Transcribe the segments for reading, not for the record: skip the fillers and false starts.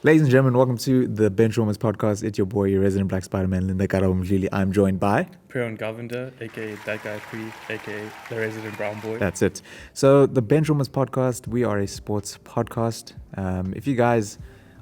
Ladies and gentlemen, welcome to the Benchwarmers podcast. It's your boy, your resident Black Spider-Man, Karabo Mdluli. I'm joined by... Preoen Govender, a.k.a. that guy Pre, a.k.a. the resident brown boy. That's it. So the Benchwarmers podcast, we are a sports podcast. If you guys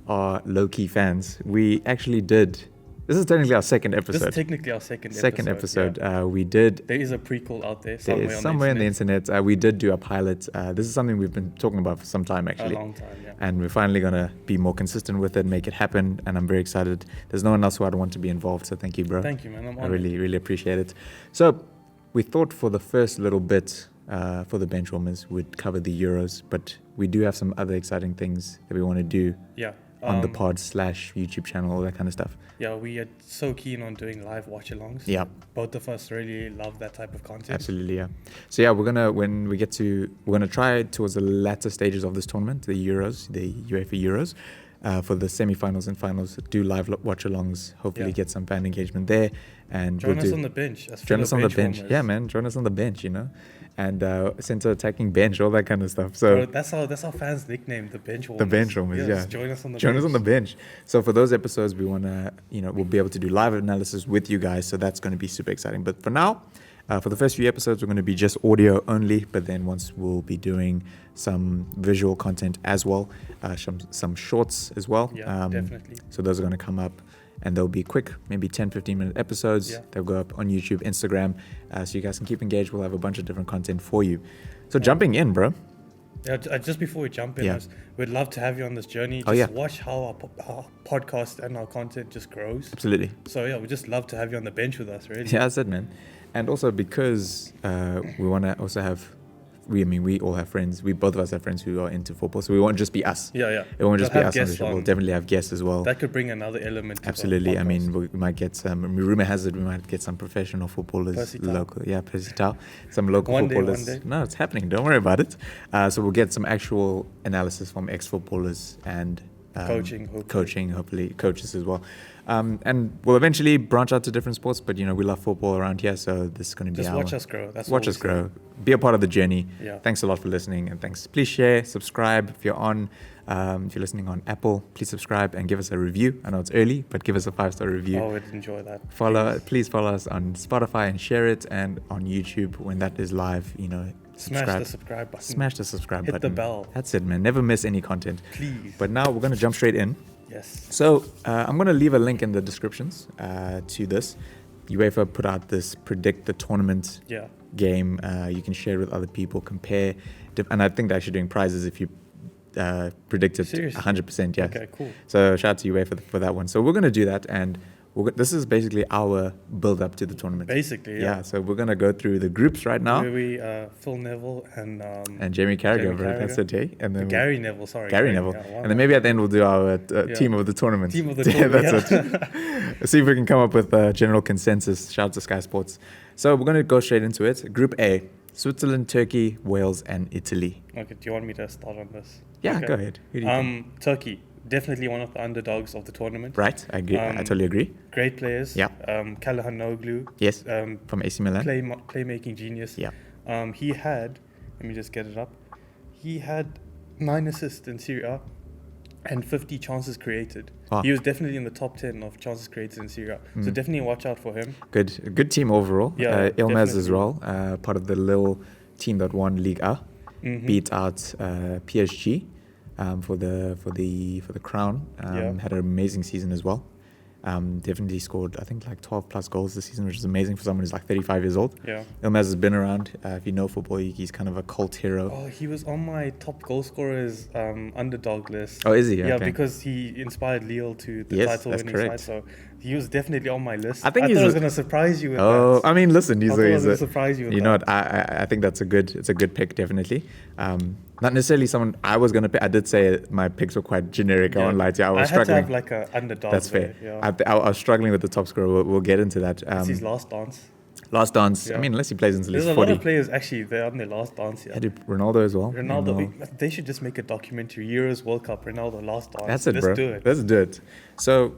are low-key fans, we actually did... This is technically our second episode. This is technically our second episode. Yeah. We did... There is a prequel out there somewhere on the internet. We did do a pilot. This is something we've been talking about for some time, actually. A long time, yeah. And we're finally going to be more consistent with it, make it happen. And I'm very excited. There's no one else who I'd want to be involved. So thank you, bro. Thank you, man. I'm I really appreciate it. So we thought for the first little bit for the Benchwarmers, we'd cover the Euros. But we do have some other exciting things that we want to do. Yeah. On the pod/YouTube channel, all that kind of stuff. Yeah, we are so keen on doing live watch-alongs. Yeah. Both of us really love that type of content. Absolutely, yeah. So yeah, we're gonna try towards the latter stages of this tournament, the Euros, the UEFA Euros, for the semi-finals and finals, do live watch-alongs. Hopefully, get some fan engagement there, and join us on the bench. Join us on the bench, yeah, man. Join us on the bench, and center attacking bench, all that kind of stuff. So bro, that's our fans' nickname, the Benchwarmers. The Benchwarmers, yeah. Join us on the bench. Join us on the bench. So for those episodes, we wanna, we'll be able to do live analysis with you guys. So that's going to be super exciting. But for now, for the first few episodes, we're going to be just audio only. But then once we'll be doing some visual content as well, some shorts as well. Yeah, definitely. So those are going to come up. And they'll be quick, maybe 10, 15-minute episodes. Yeah. They'll go up on YouTube, Instagram, so you guys can keep engaged. We'll have a bunch of different content for you. So jumping in, bro. Yeah, just before we jump in, we'd love to have you on this journey. Watch how our podcast and our content just grows. Absolutely. So yeah, we'd just love to have you on the bench with us, really. Yeah, that's it, man. And also because we want to also have... We all have friends. Both of us have friends who are into football, so we won't just be us. Yeah. It won't just be us on the show. We'll definitely have guests as well. That could bring another element. Absolutely. I mean, we might get some. Rumor has it we might get some professional footballers, local. Yeah, Percy Tau. Some local footballers. One day. No, it's happening. Don't worry about it. So we'll get some actual analysis from ex-footballers and coaching, hopefully coaches as well. And we'll eventually branch out to different sports, but we love football around here, so this is going to be watch us grow. Watch us grow. Be a part of the journey. Yeah. Thanks a lot for listening, and thanks. Please share, subscribe if you're listening on Apple. Please subscribe and give us a review. I know it's early, but give us a 5-star review. Oh, I'd enjoy that. Please follow us on Spotify and share it, and on YouTube when that is live. Smash the subscribe button. Smash the subscribe button. Hit the bell. That's it, man. Never miss any content. Please. But now we're going to jump straight in. Yes. So I'm going to leave a link in the descriptions to this. UEFA put out this predict the tournament game. You can share it with other people, compare. And I think they're actually doing prizes if you predict it 100%. Yeah. Okay, cool. So shout out to UEFA for that one. So we're going to do that. And this is basically our build up to the tournament. Basically, yeah. So we're gonna go through the groups right now. Phil Neville and Jamie Carragher, that's it, hey? And then Gary Neville, sorry. Gary Neville. And then maybe at the end we'll do our team of the tournament. Team of the tournament. Yeah, that's it. Let's see if we can come up with a general consensus. Shout out to Sky Sports. So we're gonna go straight into it. Group A: Switzerland, Turkey, Wales, and Italy. Okay. Do you want me to start on this? Yeah, okay. Go ahead. Who do you think? Turkey. Definitely one of the underdogs of the tournament. Right, I agree. I totally agree. Great players. Yeah. Kalahanoglu. Yes. From AC Milan. Playmaking genius. Yeah. He had, let me just get it up. He had 9 assists in Serie A and 50 chances created. Wow. He was definitely in the top 10 of chances created in Serie A. So definitely watch out for him. Good team overall. Yeah. Ilmaz as well, part of the little team that won Ligue A, beat out PSG. For the crown, had an amazing season as well. Definitely scored, I think, like 12 plus goals this season, which is amazing for someone who's like 35 years old. Yeah. Ilmaz has been around. If you know football, he's kind of a cult hero. Oh, he was on my top goal scorers underdog list. Oh, is he? Yeah, okay. Because he inspired Lille to the title-winning side. So he was definitely on my list. I thought I was going to surprise you with that. Oh, I mean, listen, I was going to surprise you with that. You know what? I think it's a good pick, definitely. Not necessarily someone I was going to pick. I did say my picks were quite generic. I won't lie to you. I was struggling. I had to have like an underdog. That's fair. Yeah. I was struggling with the top scorer. We'll get into that. It's his last dance. Last dance. Yeah. I mean, unless he plays until he's 40. There's a lot of players actually, they're on their last dance. Yeah. Ronaldo as well. Ronaldo. They should just make a documentary. Euros World Cup, Ronaldo last dance. That's it, bro. Let's do it. So,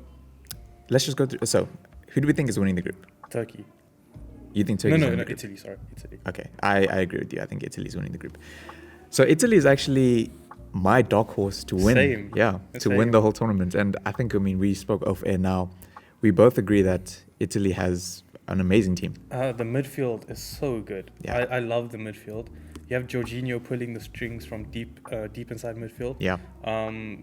let's just go through. So, who do we think is winning the group? Turkey. You think Turkey? No, Italy. Sorry, Italy. Okay, I agree with you. I think Italy's winning the group. So Italy is actually my dark horse to win. Same. Yeah, to win the whole tournament. And I think, we spoke off air now. We both agree that Italy has an amazing team. The midfield is so good. Yeah. I love the midfield. You have Jorginho pulling the strings from deep inside midfield. Yeah.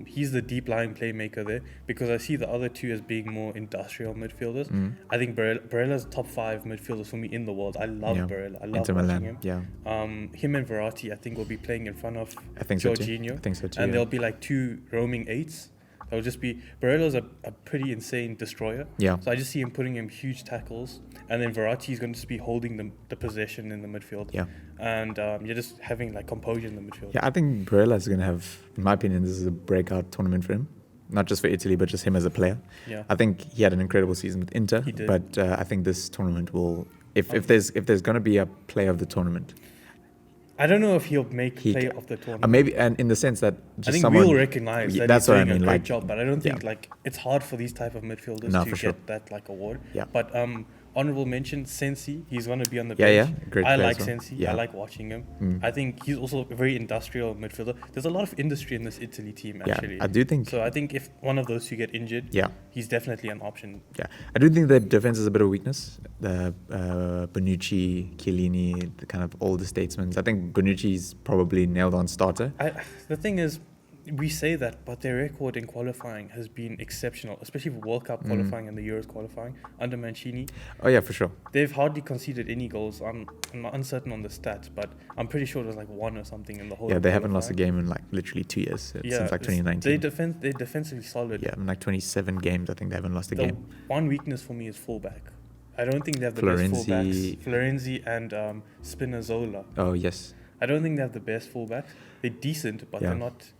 He's the deep lying playmaker there, because I see the other two as being more industrial midfielders. I think Barella's top 5 midfielders for me in the world. I love Barella. I love Inter watching Milan. him. Yeah. Him and Verratti, I think, will be playing in front of I think so too. Jorginho. I think so too. And yeah. there'll be like 2 roaming 8s. That'll just be Barella's a pretty insane destroyer. Yeah. So I just see him putting him huge tackles, and then Verratti is going to just be holding the possession in the midfield. Yeah. And you're just having like composure in the midfield. Yeah, I think Barella is going to have, in my opinion, this is a breakout tournament for him. Not just for Italy, but just him as a player. Yeah. I think he had an incredible season with Inter. He did. But I think this tournament will, if there's going to be a player of the tournament. I don't know if he'll make player of the tournament. Maybe, and in the sense that just I think someone, we'll recognize that that's he's what doing I mean, a great like, job, but I don't think yeah. like it's hard for these type of midfielders No, to for get sure. that like award. Yeah. But honorable mention, Sensi. He's going to be on the Yeah, bench. yeah, great I player like as well. Sensi. Yeah. I like watching him. I think he's also a very industrial midfielder. There's a lot of industry in this Italy team, actually. Yeah, I do think. So I think if one of those two get injured, Yeah. he's definitely an option. Yeah, I do think the defense is a bit of weakness. The Bonucci, Chiellini, the kind of older statesmen. I think Bonucci's probably nailed on starter. The thing is, we say that, but their record in qualifying has been exceptional, especially for World Cup qualifying and the Euros qualifying under Mancini. Oh yeah, for sure. They've hardly conceded any goals. I'm not uncertain on the stats, but I'm pretty sure it was like 1 or something in the whole. Yeah, of they haven't lost a qualifying. game in like literally 2 years since like it's- 2019. They're defensively solid. Yeah, in like 27 games, I think they haven't lost a The game. one weakness for me is fullback. I don't think they have the Florenzi. best fullbacks. Florenzi and Spinazzola. Oh yes, I don't think they have the best fullbacks. They're decent, but Yeah. they're not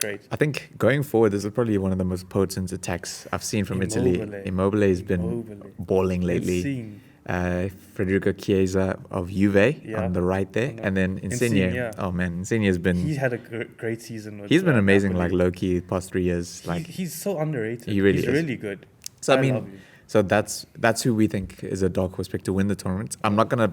great. I think going forward, this is probably one of the most potent attacks I've seen from Italy. Immobile has been balling lately. Insane. Federico Chiesa of Juve Yeah. on the right there, and then Insigne. Insigne. Oh man, Insigne has been. He's had a great season. With, He's been amazing, Napoli. like low-key, the past 3 years. Like he's so underrated. He really he's is. really good. So I love mean, him. so that's who we think is a dark horse pick to win the tournament. I'm not gonna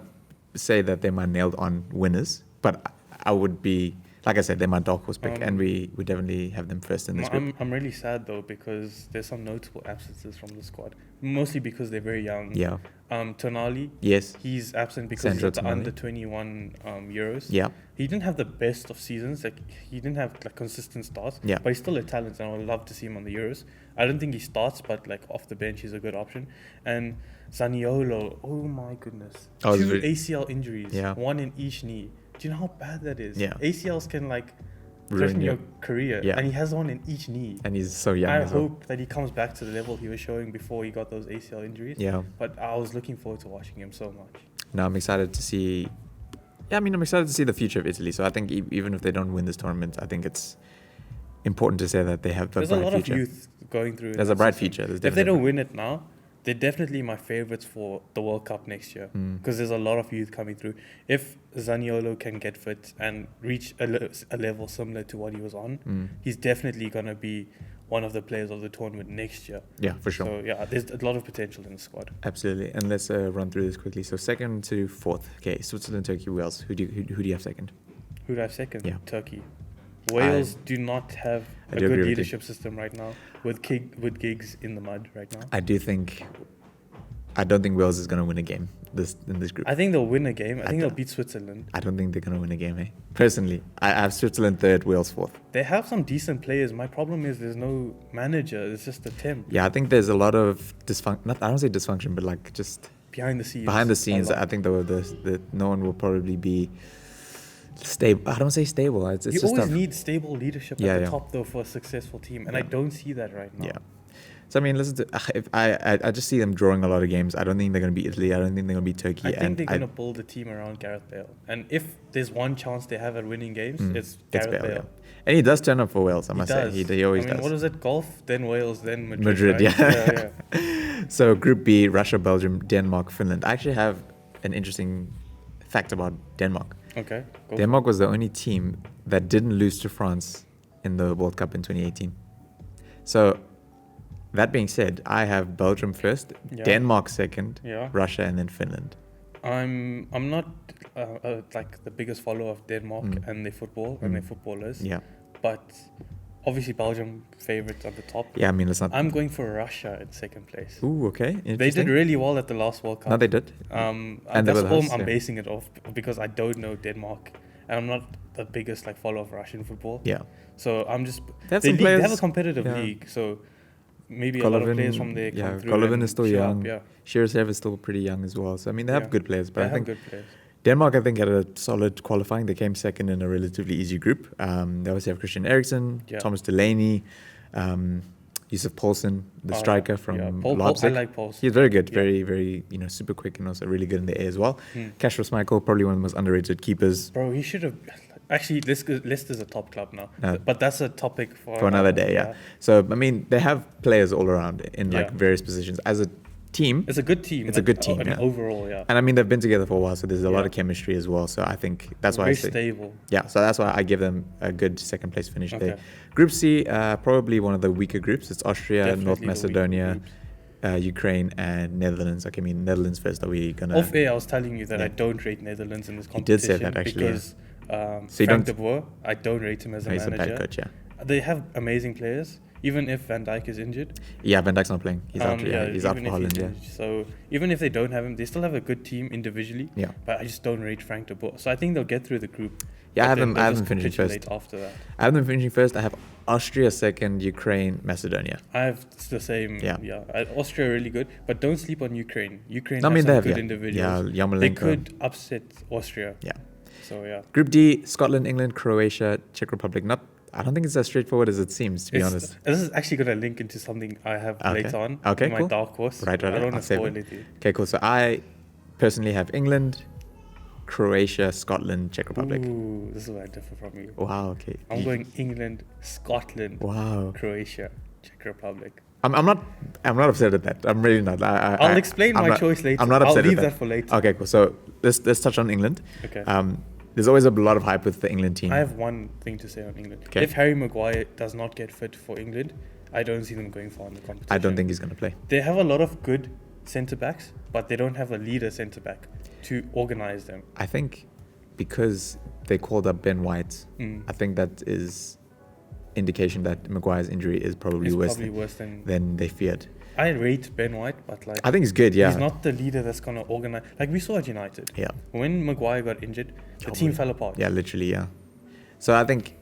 say that they're my nailed-on winners, but I would be, like I said, they're my dark horse pick, and we definitely have them first in this group. I'm really sad though, because there's some notable absences from the squad, mostly because they're very young. Yeah. Tonali, Yes. he's absent because Sandro he's at the Tonali. under 21 Euros. Yeah. He didn't have the best of seasons. Like he didn't have like consistent starts. Yeah. But he's still a talent, and I would love to see him on the Euros. I don't think he starts, but like off the bench, he's a good option. And Zaniolo, oh my goodness, Oh, 2 it's ACL injuries, Yeah. 1 in each knee. Do you know how bad that is? Yeah. ACLs can like Ruin threaten your career, Yeah. and he has 1 in each knee. And he's so young I as well. hope that he comes back to the level he was showing before he got those ACL injuries. Yeah. But I was looking forward to watching him so much. No, I'm excited to see. Yeah, I mean, I'm excited to see the future of Italy. So I think even if they don't win this tournament, I think it's important to say that they have a There's a bright lot future. of youth going through. There's that a bright system. future. There's If they definitely- don't win it now, they're definitely my favorites for the World Cup next year, because there's a lot of youth coming through. If Zaniolo can get fit and reach a level similar to what he was on, he's definitely going to be one of the players of the tournament next year. Yeah, for sure. So yeah, there's a lot of potential in the squad. Absolutely. And let's run through this quickly. So second to fourth. Okay, Switzerland, Turkey, Wales. Who do you have second? Who do I have second? Yeah. Turkey. Wales do not have I a do agree good with you. leadership system right now, with Giggs in the mud right now. I don't think Wales is going to win a game in this group. I think they'll win a game. I think they'll don't- beat Switzerland. I don't think they're going to win a game, eh? Personally, I have Switzerland third, Wales fourth. They have some decent players. My problem is there's no manager. It's just a temp Yeah, I think there's a lot of dysfunction. I don't say dysfunction, but like just behind the scenes. behind the a scenes. lot. I think the no one will probably be stable. I don't say stable. It's You just always tough. need stable leadership Yeah, at the yeah. top, though, for a successful team, and I Yeah. don't see that right now. Yeah. So I mean, listen to if I just see them drawing a lot of games. I don't think they're going to beat Italy. I don't think they're going to beat Turkey. I think and they're going to build a team around Gareth Bale. And if there's one chance they have at winning games, it's Gareth Bale. Yeah. And he does turn up for Wales. I He must does. say he always I mean, does. what was it? Golf, then Wales, then Madrid. Madrid, right? yeah. So Group B: Russia, Belgium, Denmark, Finland. I actually have an interesting fact about Denmark. Okay. Go. Denmark was the only team that didn't lose to France in the World Cup in 2018. So, that being said, I have Belgium first, Yeah. Denmark second, Yeah. Russia, and then Finland. I'm not like the biggest follower of Denmark and their football and their footballers. Yeah. but obviously Belgium favourites at the top. Yeah, I mean, let's not. I'm going for Russia in second place. Ooh, okay. They did really well at the last World Cup. No, they did. And they that's were all hosts, I'm yeah. basing it off because I don't know Denmark. And I'm not the biggest follower of Russian football. Yeah. So I'm just... They have a competitive yeah. league, so maybe a lot of players from there come through. Golovin is still young. Yeah. Shirasev is still pretty young as well. So, I mean, they have good players. But I think good players. Denmark, I think, had a solid qualifying. They came second in a relatively easy group. They obviously have Christian Eriksen, Thomas Delaney, Yusuf Poulsen, the striker from Leipzig. I like Poulsen. He's very good, very, very, super quick and also really good in the air as well. Kasper Schmeichel, probably one of the most underrated keepers. Bro, he should have... Actually, this list is a top club now. But that's a topic for another day, yeah. So, I mean, they have players all around in various positions. As a team... It's a good team. It's a good team, overall, yeah. And I mean, they've been together for a while, so there's a lot of chemistry as well. So I think that's why very stable. Yeah, so that's why I give them a good second place finish there. Group C, probably one of the weaker groups. It's Austria, Definitely North Macedonia, Ukraine, and Netherlands. Okay, I mean, Netherlands first. Are we gonna... Off air, I was telling you that I don't rate Netherlands in this competition. You did say that, actually. Because Frank de Boer, I don't rate him as a manager. He's a bad coach, yeah. They have amazing players, even if Van Dijk is injured. Yeah, Van Dijk's not playing. He's out. He's out for Holland. Yeah. So even if they don't have him, they still have a good team individually. Yeah. But I just don't rate Frank de Boer. So I think they'll get through the group. Yeah, I haven't finished first. After that, I haven't finishing first. I have Austria second, Ukraine, Macedonia. I have the same. Yeah. Austria really good, but don't sleep on Ukraine. Ukraine has some good individuals. Yeah, Yarmolenko. They could upset Austria. Yeah. So yeah. Group D: Scotland, England, Croatia, Czech Republic. I don't think it's as straightforward as it seems, to be honest. This is actually going to link into something I have later on. Okay, my dark horse. Right. I don't want to spoil it. Okay, cool. So I personally have England, Croatia, Scotland, Czech Republic. Ooh, this is where I differ from you. Wow, okay. I'm going England, Scotland, Croatia, Czech Republic. I'm not upset at that. I'm really not. I'll explain my choice later. I'm not upset. I'll leave that for later. Okay, cool. So let's touch on England. Okay. There's always a lot of hype with the England team. I have one thing to say on England. Okay. If Harry Maguire does not get fit for England, I don't see them going far in the competition. I don't think he's going to play. They have a lot of good centre-backs, but they don't have a leader centre-back to organise them. I think because they called up Ben White, I think that is indication that Maguire's injury is probably worse than they feared. I rate Ben White, but I think he's good, yeah. He's not the leader that's going to organise. We saw at United. Yeah. When Maguire got injured, the team fell apart. Yeah, literally, yeah. So I think,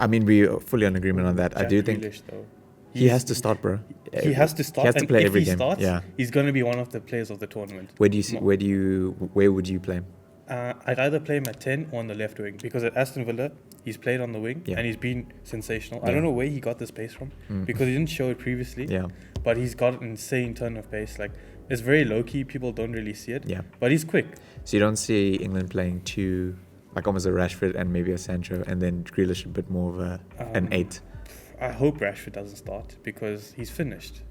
we're fully in agreement on that. I do think he has to start, bro. He has to start. He has to play every game. Starts, he's going to be one of the players of the tournament. Where would you play him? I'd either play him at 10 or on the left wing, because at Aston Villa, he's played on the wing and he's been sensational. I don't know where he got this pace from because he didn't show it previously. Yeah. But he's got an insane turn of pace. It's very low key. People don't really see it. Yeah. But he's quick. So you don't see England playing two, almost a Rashford and maybe a Sancho, and then Grealish a bit more of an 8. I hope Rashford doesn't start because he's finished.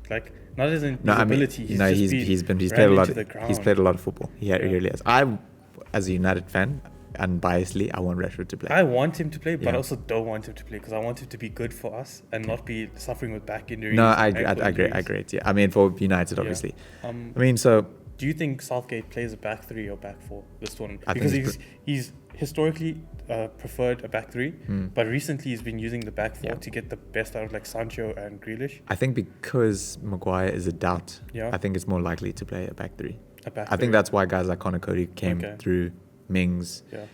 Not as in his ability. He's played a lot. He's played a lot of football. He really has. I, as a United fan, unbiasedly, I want Rashford to play. I want him to play, but I also don't want him to play because I want him to be good for us and not be suffering with back injuries. No, I agree. Yeah, for United, obviously. So do you think Southgate plays a back 3 or back 4 this tournament? I because he's historically preferred a back 3, but recently he's been using the back 4 to get the best out of Sancho and Grealish. I think because Maguire is a doubt, I think it's more likely to play a back 3. I think that's why guys like Conor Cody came through. Mings. Yeah.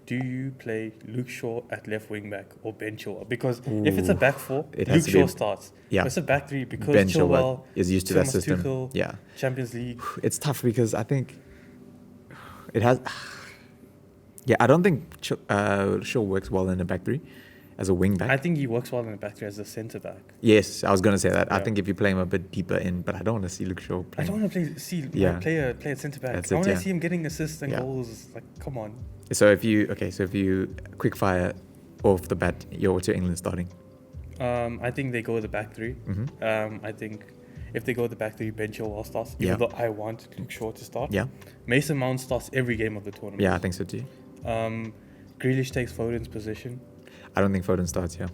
Do you play Luke Shaw at left wing back or Ben Chilwell? Because if it's a back 4, Luke Shaw starts. Yeah. If it's a back 3 because Ben Chilwell is used to that system. Tuchel, Champions League. It's tough because I think it has. Yeah, I don't think Shaw works well in a back 3 as a wing back. I think he works well in a back 3 as a centre back. Yes, I was going to say that. I think if you play him a bit deeper in, but I don't want to see Luke Shaw play. I don't want to play a centre back. I want to see him getting assists and goals. Come on. So if you quick fire off the bat, you're to England starting. I think they go with the back 3. I think if they go with the back 3, Ben Chilwell starts. Even though I want Luke Shaw to start. Yeah. Mason Mount starts every game of the tournament. Yeah, I think so too. Grealish takes Foden's position. I don't think Foden starts here.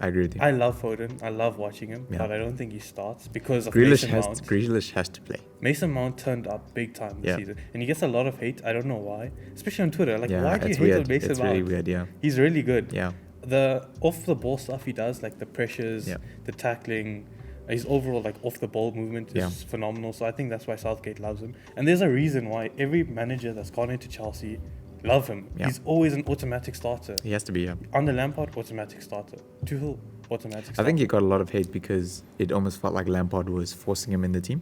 I agree with you. I love Foden. I love watching him, but I don't think he starts because of Mason Mount. Grealish has to play. Mason Mount turned up big time this season, and he gets a lot of hate. I don't know why, especially on Twitter. Why do you hate on Mason Mount? It's really weird. Yeah, he's really good. Yeah, the off the ball stuff he does, like the pressures, the tackling, his overall like off the ball movement is phenomenal. So I think that's why Southgate loves him. And there's a reason why every manager that's gone into Chelsea love him. He's always an automatic starter. He has to be. Under Lampard, automatic starter. Tuchel, automatic starter. I think he got a lot of hate because it almost felt like Lampard was forcing him in the team.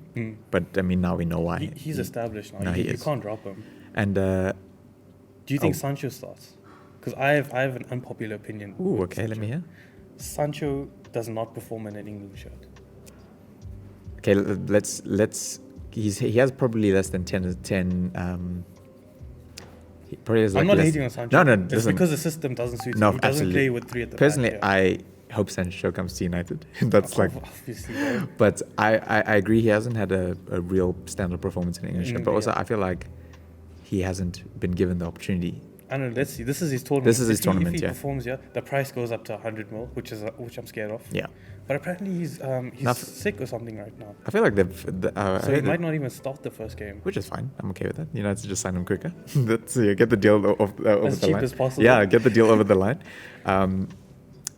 But I mean, now we know why. He's established now. No, You can't drop him. And do you think Sancho starts? Because I have an unpopular opinion. Ooh, okay, let me hear. Sancho does not perform in an England shirt. Okay, let's. He has probably less than 10. He probably has I'm like not hating on Sancho. No, it's because the system doesn't suit him. No, he doesn't absolutely. play with three at the Personally, back. I hope Sancho comes to United. That's like. Obviously, bro. But I agree he hasn't had a real standard performance in English, but also I feel like he hasn't been given the opportunity. I don't know. Let's see. This is his tournament. This is his tournament. If he performs, the price goes up to 100 mil, which I'm scared of. Yeah. But apparently he's sick or something right now. I feel like so he might not even start the first game. Which is fine. I'm okay with that. United just sign him quicker. Get the deal over the line. As cheap as possible. Yeah, get the deal over the line.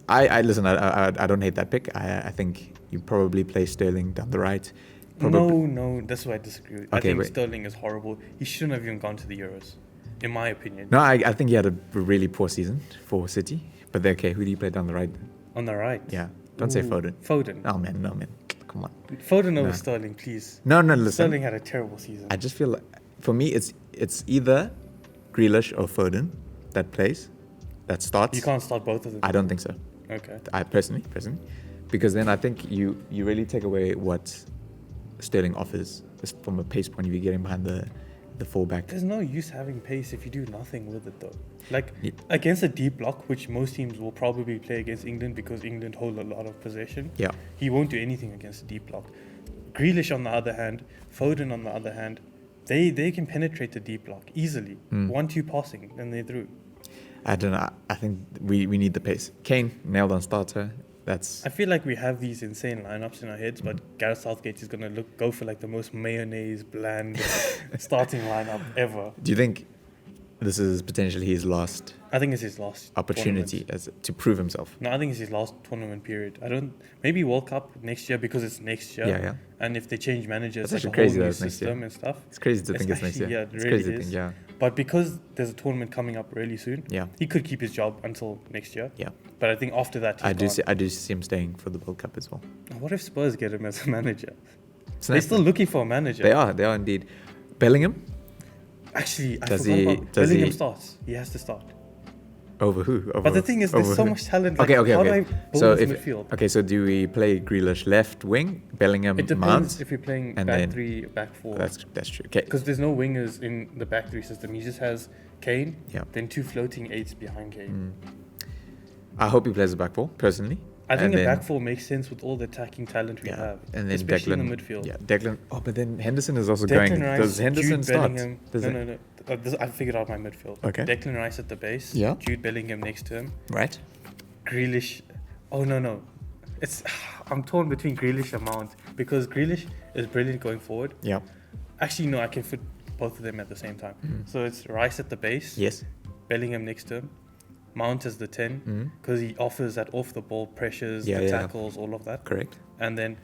I listen. I don't hate that pick. I think you probably play Sterling down the right. No, that's why I disagree. I think Sterling is horrible. He shouldn't have even gone to the Euros, in my opinion. No, I think he had a really poor season for City. But they're okay. Who do you play down the right? On the right? Yeah. Don't say Foden. Foden. Oh, man. No, man. Come on. Foden over Sterling, please. No, listen. Sterling had a terrible season. I just feel like, for me, it's either Grealish or Foden that plays, that starts. You can't start both of them? I don't think so. Okay. I personally. Because then I think you really take away what Sterling offers just from a pace point of view, getting behind the fullback. There's no use having pace if you do nothing with it, though. Like, against a deep block, which most teams will probably play against England because England hold a lot of possession. Yeah. He won't do anything against a deep block. Grealish, on the other hand, Foden, on the other hand, they can penetrate the deep block easily. 1-2 passing, then they're through. I don't know. I think we need the pace. Kane, nailed on starter. I feel like we have these insane lineups in our heads, but Gareth Southgate is going to go for like the most mayonnaise, bland starting lineup ever. Do you think this is potentially his last? I think it's his last opportunity to prove himself. No, I think it's his last tournament period. Maybe World Cup next year because it's next year. Yeah. And if they change managers, it's like like a whole new system and stuff. It's crazy to think it's next year. Yeah, it it's really crazy is. to think, yeah. But because there's a tournament coming up really soon, he could keep his job until next year. Yeah. But I think after that, I do see him staying for the World Cup as well. What if Spurs get him as a manager? They're still looking for a manager. They are indeed. Bellingham? Actually, I forgot about Bellingham starts. He has to start. Over who? But the thing is, there's so much talent. Okay. How do I build midfield? Okay, so do we play Grealish left wing, Bellingham, It depends Mount, if you're playing back three, back four. That's true. Okay. Because there's no wingers in the back three system. He just has Kane, Yeah. then 2 floating 8s behind Kane. I hope he plays the back four, personally. I think a back four makes sense with all the attacking talent we have, and then especially Declan, in the midfield. Yeah, Declan. Oh, but then Henderson is also Declan going. Rice, Does Henderson Jude start? Bellingham. No. I figured out my midfield. Okay. Declan Rice at the base. Yeah. Jude Bellingham next to him. Right. Grealish. Oh no. I'm torn between Grealish and Mount because Grealish is brilliant going forward. Yeah. Actually, no, I can fit both of them at the same time. So it's Rice at the base. Yes. Bellingham next to him. Mount as the 10 because he offers that off the ball pressures, tackles, all of that. Correct. And then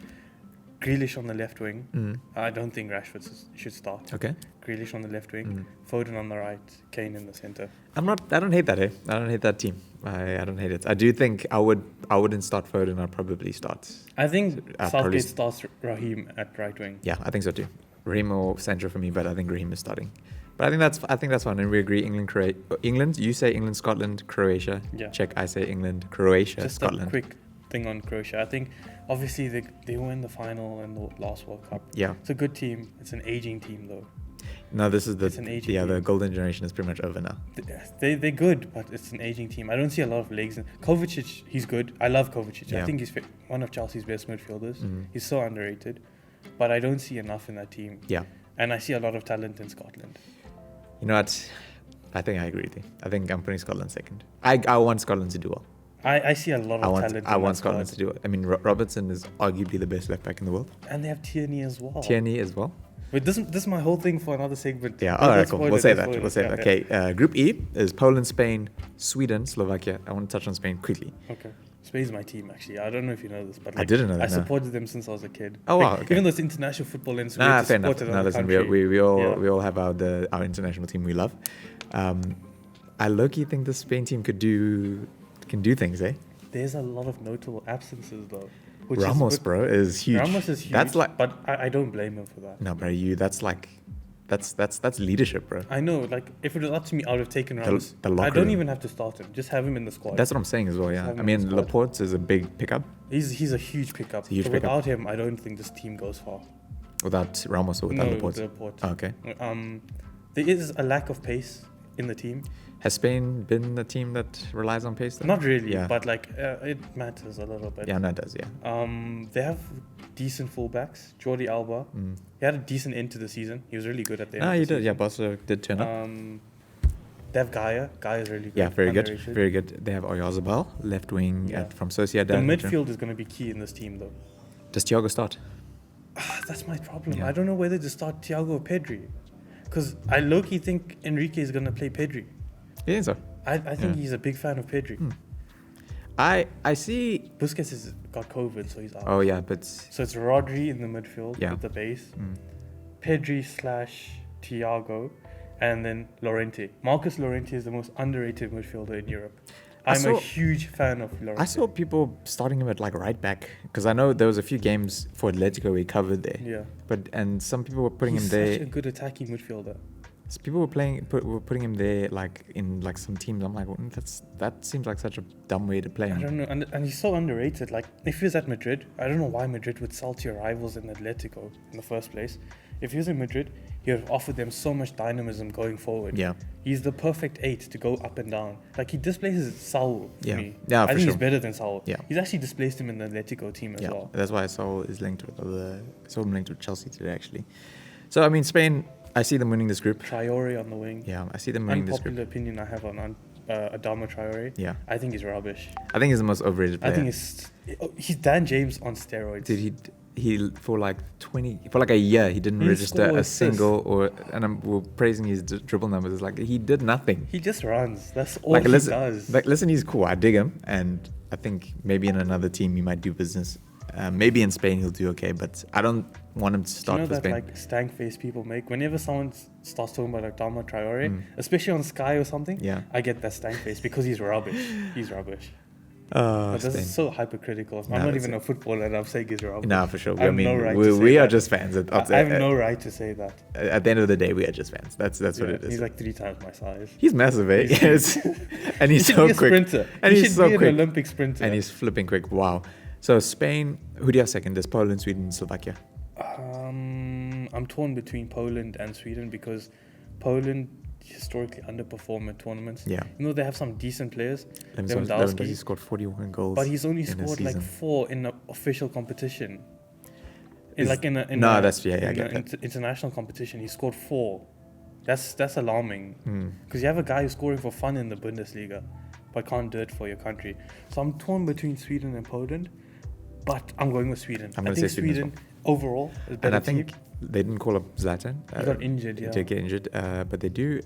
Grealish on the left wing. I don't think Rashford should start. Okay. Grealish on the left wing, Foden on the right, Kane in the center. I don't hate that. I don't hate that team. I don't hate it. I do think I wouldn't start Foden. I'd probably start. I think Southgate starts Raheem at right wing. Yeah, I think so too. Raheem or Sancho for me, but I think Raheem is starting. But I think that's fine, and we agree. England. You say England, Scotland, Croatia. Yeah. Czech. I say England, Croatia, Just Scotland. a quick thing on Croatia. I think obviously they won the final in the last World Cup. Yeah. It's a good team. It's an aging team though. No, this is team. The golden generation is pretty much over now. They're good, but it's an aging team. I don't see a lot of legs. Kovacic, he's good. I love Kovacic. Yeah. I think he's one of Chelsea's best midfielders. He's so underrated, but I don't see enough in that team. Yeah. And I see a lot of talent in Scotland. You know what? I think I agree with you. I think I'm putting Scotland second. I want Scotland to do well. I see a lot of talent. I want Scotland to do it. I mean, Robertson is arguably the best left back in the world. And they have Tierney as well. Tierney as well. But this is my whole thing for another segment. Yeah, all right, cool. We'll say that. Okay, Group E is Poland, Spain, Sweden, Slovakia. I want to touch on Spain quickly. Okay. Spain's my team, actually. I don't know if you know this, but I didn't know that. I supported them since I was a kid. Oh, wow. Okay. Even though it's international football and fair enough. No, listen, we all have our international team we love. I low-key think the Spain team can do things, eh? There's a lot of notable absences, though. Ramos, bro, is huge. Ramos is huge. That's like, but I don't blame him for that. No, bro, that's leadership, bro. I know. Like, if it was up to me, I would have taken Ramos. I don't even have to start him. Just have him in the squad. That's what I'm saying as well. Yeah, I mean, Laporte is a big pickup. He's a huge pickup. Without him, I don't think this team goes far. Without Ramos or without Laporte? With Laporte. Oh, okay. There is a lack of pace in the team. Has Spain been a team that relies on pace? Though? Not really, but like it matters a little bit. Yeah, no, it does. Yeah. They have decent fullbacks. Jordi Alba. He had a decent end to the season. He was really good at the end. He did. Yeah, Barca did turn up. They have Gaia. Gaia is really good. Yeah, very good. Very good. They have Oyarzabal, left wing from Sociedad. The midfield is going to be key in this team, though. Does Thiago start? That's my problem. I don't know whether to start Thiago or Pedri. Because I low-key think Enrique is going to play Pedri. Yeah, so. I think he's a big fan of Pedri. I see... Busquets has got COVID, so he's out. Oh, yeah, but... So it's Rodri in the midfield with the base. Pedri/Thiago. And then Llorente. Marcus Llorente is the most underrated midfielder in Europe. I'm a huge fan of Llorente. I saw people starting him at like right back because I know there was a few games for Atletico where he covered there. Yeah. And some people were putting him there. He's such a good attacking midfielder. So people were putting him there like in like some teams. I'm like, that seems like such a dumb way to play him. I don't know, and he's so underrated. Like if he was at Madrid, I don't know why Madrid would sell to your rivals in Atletico in the first place. If he was in Madrid, he would have offered them so much dynamism going forward. Yeah, he's the perfect 8 to go up and down. Like he displaces Saul for me. Yeah, I think he's better than Saul. Yeah, he's actually displaced him in the Atletico team as well. That's why Saul is linked with Chelsea today actually. So I mean Spain. I see them winning this group. Traore on the wing. Yeah, I see them winning this group. Unpopular opinion I have on Adama Traore. Yeah. I think he's rubbish. I think he's the most overrated player. I think he's Dan James on steroids. Dude, he for like a year he didn't register a single we're praising his dribble numbers. It's like he did nothing. He just runs. That's all he does. Like listen, he's cool. I dig him, and I think maybe in another team he might do business. Maybe in Spain he'll do okay, but I don't want him to start for Spain. Like stank face people make whenever someone starts talking about like Adama Traore, especially on Sky or something. Yeah, I get that stank face because he's rubbish. He's rubbish. But this is so hypocritical. I'm not even a footballer and I'm saying he's rubbish. No, for sure. I have no right to say we are that. just fans. I have no right to say that. At the end of the day, we are just fans. That's what it is. He's like 3 times my size. He's massive, eh? Yes. And he's so quick. Sprinter. And he's so quick. An Olympic sprinter. And he's flipping quick. Wow. So Spain, who do you have second? There's Poland, Sweden, Slovakia. I'm torn between Poland and Sweden because Poland historically underperform at tournaments. Yeah. You know, they have some decent players. Lewandowski scored 41 goals. But he's only scored like 4 in the official competition. International competition, he scored 4. That's alarming. Because you have a guy who's scoring for fun in the Bundesliga, but can't do it for your country. So I'm torn between Sweden and Poland, but I'm going with Sweden. I think Sweden overall is better. And I think they didn't call up Zlatan. He got injured, He did get injured, but they do.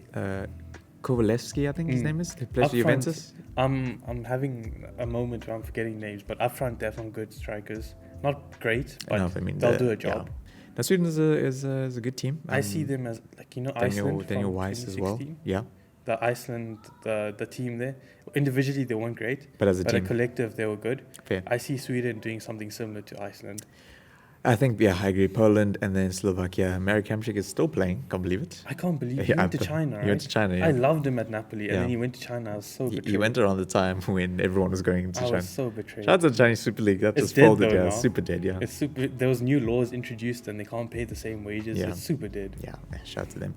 Kovalevsky, I think his name is. He plays for Juventus. I'm having a moment where I'm forgetting names, but up front they have some good strikers. Not great, but they'll do a job. Yeah. Now Sweden is a good team. I see them as Iceland. Daniel Weiss as well. Yeah. The Iceland, the team there. Individually they weren't great, but as a team, a collective they were good. Fair. I see Sweden doing something similar to Iceland. I think, I agree. Poland and then Slovakia. Marek Hamšík is still playing. Can't believe it. I can't believe he went to China. He went to China, I loved him at Napoli, and then he went to China. I was so betrayed. He went around the time when everyone was going to China. I was so betrayed. Shout out to the Chinese Super League. That just folded, now. Super dead, yeah. It's super. There was new laws introduced, and they can't pay the same wages. Yeah. It's super dead. Yeah, shout out to them.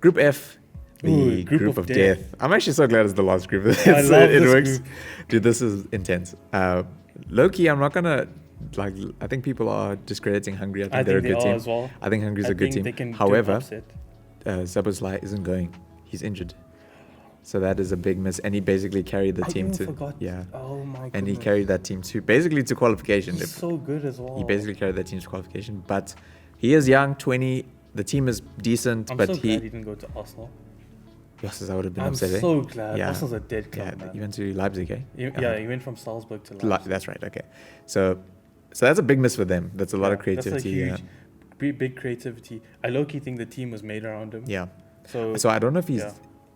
Group F. The group of death. I'm actually so glad it's the last group. I love it this works. group. Dude, this is intense. Low-key, I'm not going to... I think people are discrediting Hungary. I think they're a good team. As well. I think Hungary's a good team. However, Szoboszlai isn't going. He's injured. So that is a big miss. And he basically carried the team to... Forgot. Yeah. Oh, my goodness. And he carried that team to qualification. He's so good as well. He basically carried that team to qualification. But he is young, 20... the team is decent, I'm but so glad he didn't go to Arsenal. Yes, I would have been I'm upset. so glad. Yeah. Arsenal's a dead club, Yeah, man. you went to Leipzig, eh? He went from Salzburg to Leipzig. That's right. Okay, so that's a big miss for them. That's a lot of creativity. That's a huge, big creativity. I low-key think the team was made around him. Yeah. So I don't know if he's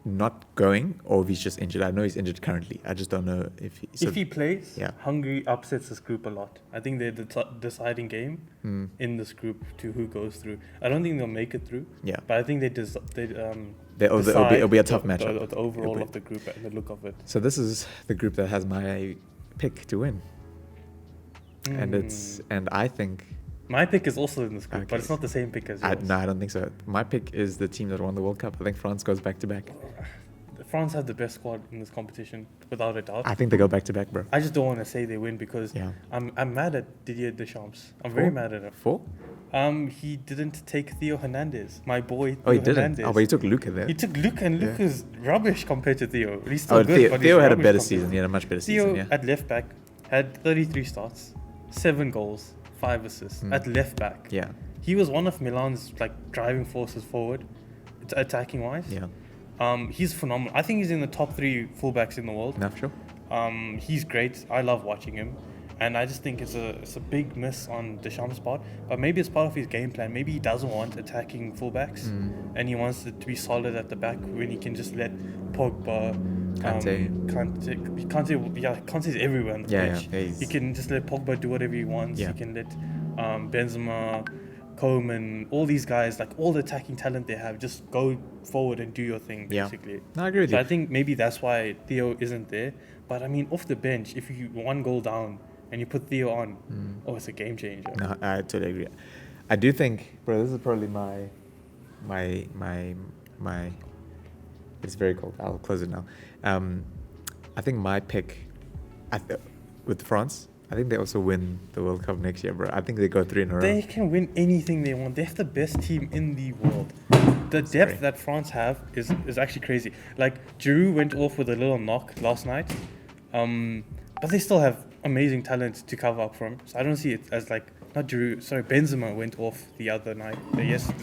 not going or if he's just injured. I know he's injured currently. I just don't know if he... if he plays, Hungary upsets this group a lot. I think they're the deciding game in this group to who goes through. I don't think they'll make it through. Yeah. But I think it'll be a tough matchup. The overall of the group and the look of it. So this is the group that has my pick to win. And I think... My pick is also in this group, but it's not the same pick as yours. No, I don't think so. My pick is the team that won the World Cup. I think France goes back to back. France have the best squad in this competition, without a doubt. I think they go back to back, bro. I just don't want to say they win because I'm mad at Didier Deschamps. I'm very mad at him. For? He didn't take Theo Hernandez, my boy. He didn't. Hernandez. Oh, but he took Luka there. He took Luka, and Luka's rubbish compared to Theo. He's still good, but Theo had a better season. He had a much better season. Theo at left back had 33 starts, 7 goals, 5 assists at left back. Yeah. He was one of Milan's driving forces forward, attacking wise. Yeah. He's phenomenal. I think he's in the top 3 fullbacks in the world. No, sure. He's great. I love watching him. And I just think it's a big miss on Deschamps' part. But maybe it's part of his game plan. Maybe he doesn't want attacking fullbacks. And he wants it to be solid at the back when he can just let Pogba... Kante's everywhere on the pitch. He can just let Pogba do whatever he wants. He can let Benzema, Koeman, all these guys, all the attacking talent they have, just go forward and do your thing, basically. Yeah. No, I agree with you. I think maybe that's why Theo isn't there. But I mean, off the bench, if you 1 goal down and you put Theo on, it's a game changer. No, I totally agree. I do think, bro, this is probably my it's very cold. I'll close it now. I think my pick with France, I think they also win the World Cup next year, bro. I think they go 3 in a row. They can win anything they want. They have the best team in the world. The depth that France have is actually crazy. Giroud went off with a little knock last night, but they still have amazing talent to cover up from. So I don't see it as not Giroud. Sorry, Benzema went off the other night.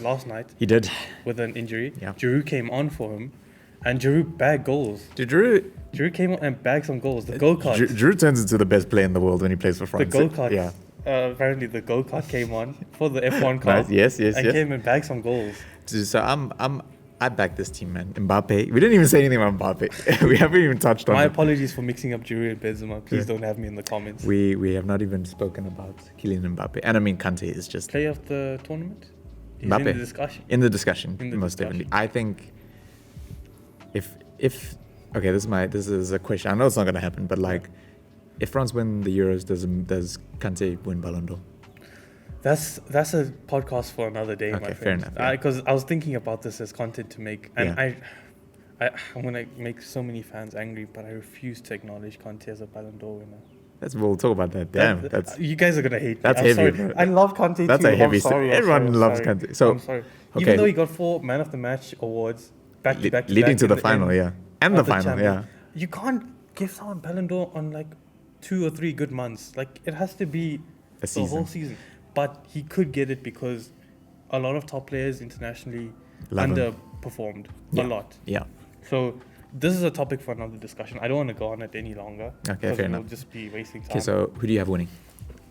Last night. He did with an injury. Yeah. Giroud came on for him. And Giroud bagged goals. Giroud came on and bagged some goals. The go-kart. Giroud turns into the best player in the world when he plays for France. The go-kart. Yeah. Apparently the go-kart came on for the F1 car. Right. Yes. And came and bagged some goals. So I back this team, man. Mbappe. We didn't even say anything about Mbappe. We haven't even touched on My it. apologies for mixing up Giroud and Benzema. Please don't have me in the comments. We have not even spoken about Kylian Mbappe. And I mean, Kante is just... Player of the tournament? He's Mbappe. in the discussion. Most definitely. I think if okay, this is a question. I know it's not going to happen, but if France win the Euros, does Kante win Ballon d'Or? That's a podcast for another day, my friend. Fair enough. Because I was thinking about this as content to make, and I'm gonna make so many fans angry, but I refuse to acknowledge Kante as a Ballon d'Or winner. We'll talk about that. Damn, that's you guys are gonna hate me. That's heavy. Bro. I love Kante. That's too. a heavy. Everyone loves Kante. So I'm sorry. Even though he got 4 Man of the Match awards back to back, leading to the final, and the final, champion, you can't give someone Ballon d'Or on 2 or 3 good months. It has to be the whole season. But he could get it because a lot of top players internationally underperformed a lot. Yeah. So this is a topic for another discussion. I don't want to go on it any longer. Okay, fair enough. We'll just be wasting time. Okay, so who do you have winning?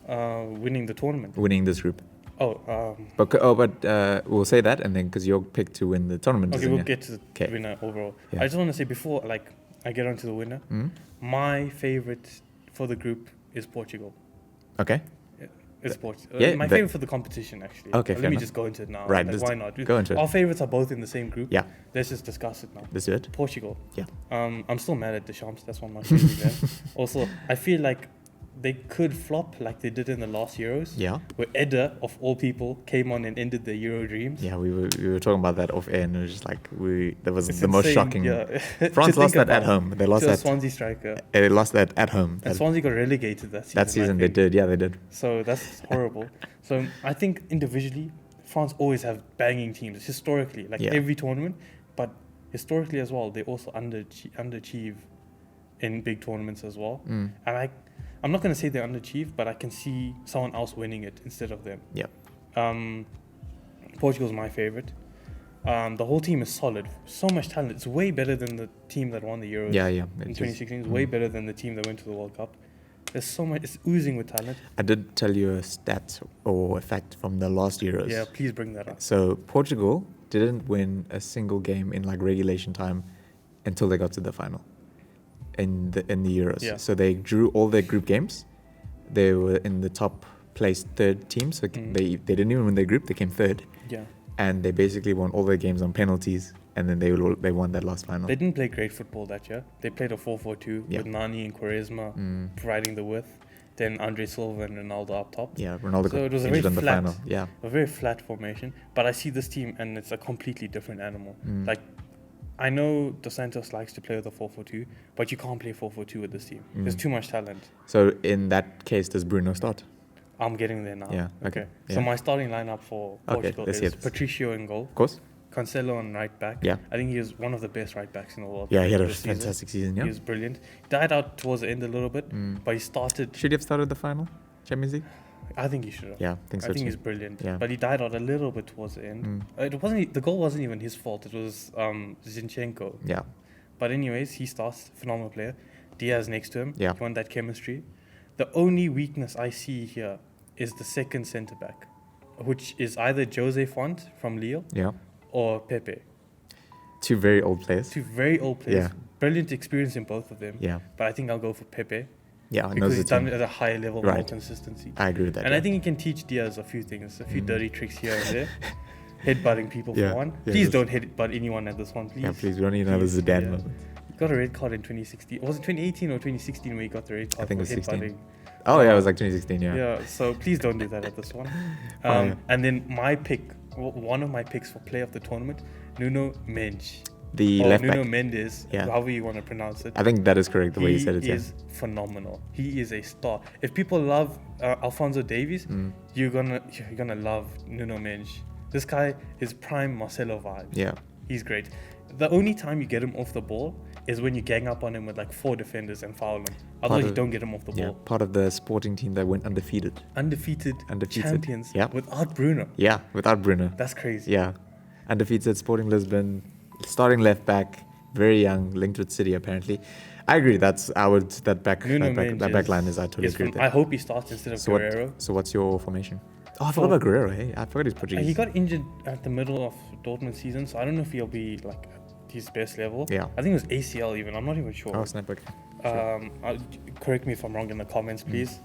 Winning the tournament. Winning this group. But we'll say that, and then because you're picked to win the tournament. Okay, we'll get to the winner overall. Yeah. I just want to say before I get onto the winner, my favorite for the group is Portugal. Okay. It's Portugal. My favorite for the competition, actually. Okay, Let me just go into it now. Right. Why not? Go into it. Our favorites are both in the same group. Yeah. Let's just discuss it now. Let's do it. Portugal. Yeah. I'm still mad at Deschamps. That's one of my favorite guys. Also, I feel like they could flop like they did in the last Euros. Yeah. Where Eder, of all people, came on and ended the Euro dreams. Yeah, we were talking about that off air, and it was just that was it's the most shocking. Yeah. France lost that at home. They lost that. Swansea striker. They lost that at home. And Swansea got relegated that season. That season they did. Yeah, they did. So that's horrible. So I think individually, France always have banging teams historically, every tournament, but historically as well, they also underachieve in big tournaments as well. And I'm not going to say they underachieve, but I can see someone else winning it instead of them. Yeah. Portugal's my favourite. The whole team is solid. So much talent. It's way better than the team that won the Euros. In 2016. It's way better than the team that went to the World Cup. There's so much. It's oozing with talent. I did tell you a stat or a fact from the last Euros. Yeah, please bring that up. So Portugal didn't win a single game in like regulation time until they got to the final in the Euros. Yeah. So they drew all their group games. They were in the top placed third team. So they didn't even win their group. They came third. Yeah. And they basically won all their games on penalties. And then they won that last final. They didn't play great football that year. They played a 4-4-2 with Nani and Quaresma providing the width. Then Andre Silva and Ronaldo up top. Yeah, Ronaldo so got it was a injured very in the flat, final. Yeah. a very flat formation. But I see this team and it's a completely different animal. Like, I know Dos Santos likes to play with a 4-4-2, but you can't play 4-4-2 with this team. There's too much talent. So in that case, does Bruno start? I'm getting there now. Yeah. Okay. So my starting lineup for Portugal let's is hear this. Patricio in goal. Of course. Cancelo on right back. Yeah. I think he was one of the best right backs in the world. Yeah, he had a this season. fantastic season. Yeah. He was brilliant. He died out towards the end a little bit, but he started. Should he have started the final Champions League? I think he should have. Yeah, I think so too. he's brilliant. Yeah. But he died out a little bit towards the end. The goal wasn't even his fault. It was Zinchenko. Yeah. But anyways, he starts, phenomenal player. Diaz next to him. Yeah. He won that chemistry. The only weakness I see here is the second centre back, which is either Jose Font from Lille Yeah. or Pepe. Two very old players. Two very old players. Yeah. Brilliant experience in both of them. Yeah. But I think I'll go for Pepe Yeah. because he's done it at a higher level, more consistency. I agree with that. And I think he can teach Diaz a few things, a few dirty tricks here and there. Headbutting people for one. Yeah, Please don't headbutt anyone at this one, please. Yeah, please. We don't need another Zidane yeah. moment. He got a red card in 2016. Was it 2018 or 2016 where he got the red card I think for it was 16. headbutting? Oh, yeah, it was like 2016, yeah. Yeah, so please don't do that at this one. Yeah. And then my pick, one of my picks for player of the tournament, Nuno Mendes. The or left Nuno back. Mendes, Yeah. however you want to pronounce it. I think that is correct, the way you said it, He is phenomenal. He is a star. If people love Alphonso Davies, you're gonna love Nuno Mendes. This guy is prime Marcelo vibes. Yeah. He's great. The only time you get him off the ball is when you gang up on him with like 4 defenders and foul him. Otherwise, you don't get him off the ball. Part of the sporting team that went undefeated. Undefeated champions without Bruno. Yeah, without Bruno. That's crazy. Yeah. Undefeated Sporting Lisbon, starting left back, very young, linked with City apparently. I agree. That back line is I totally agree with that. I hope he starts instead of Guerrero. So what's your formation? Oh, I forgot about Guerrero. Hey, I forgot he's Portuguese. He got injured at the middle of Dortmund's season, so I don't know if he'll be like at his best level. Yeah. I think it was ACL even. I'm not even sure. Oh, snap. Okay. Correct me if I'm wrong in the comments, please.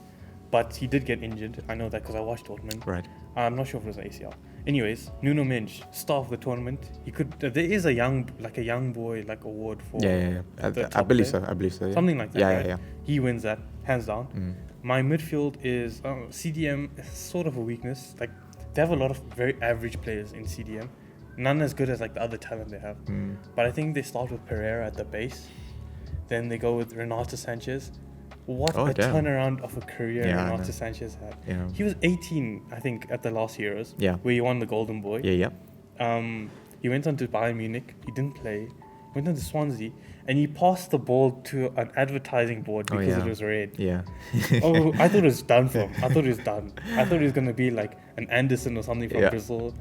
But he did get injured. I know that because I watched Dortmund. Right. I'm not sure if it was ACL. Anyways, Nuno Mendes, star of the tournament. He could. There is a young boy award for. Yeah. I believe so. Yeah. Something like that. Yeah, right? yeah. He wins that hands down. My midfield is CDM. Sort of a weakness. Like they have a lot of very average players in CDM. None as good as like the other talent they have. But I think they start with Pereira at the base. Then they go with Renato Sanchez. What a turnaround of a career Renato Sanchez had. Yeah. He was 18, I think, at the last Euros. Yeah. Where he won the Golden Boy. Yeah. He went on to Bayern Munich. He didn't play. Went on to Swansea. And he passed the ball to an advertising board because it was red. Yeah. I thought it was done for him. I thought it was going to be like an Anderson or something from Brazil.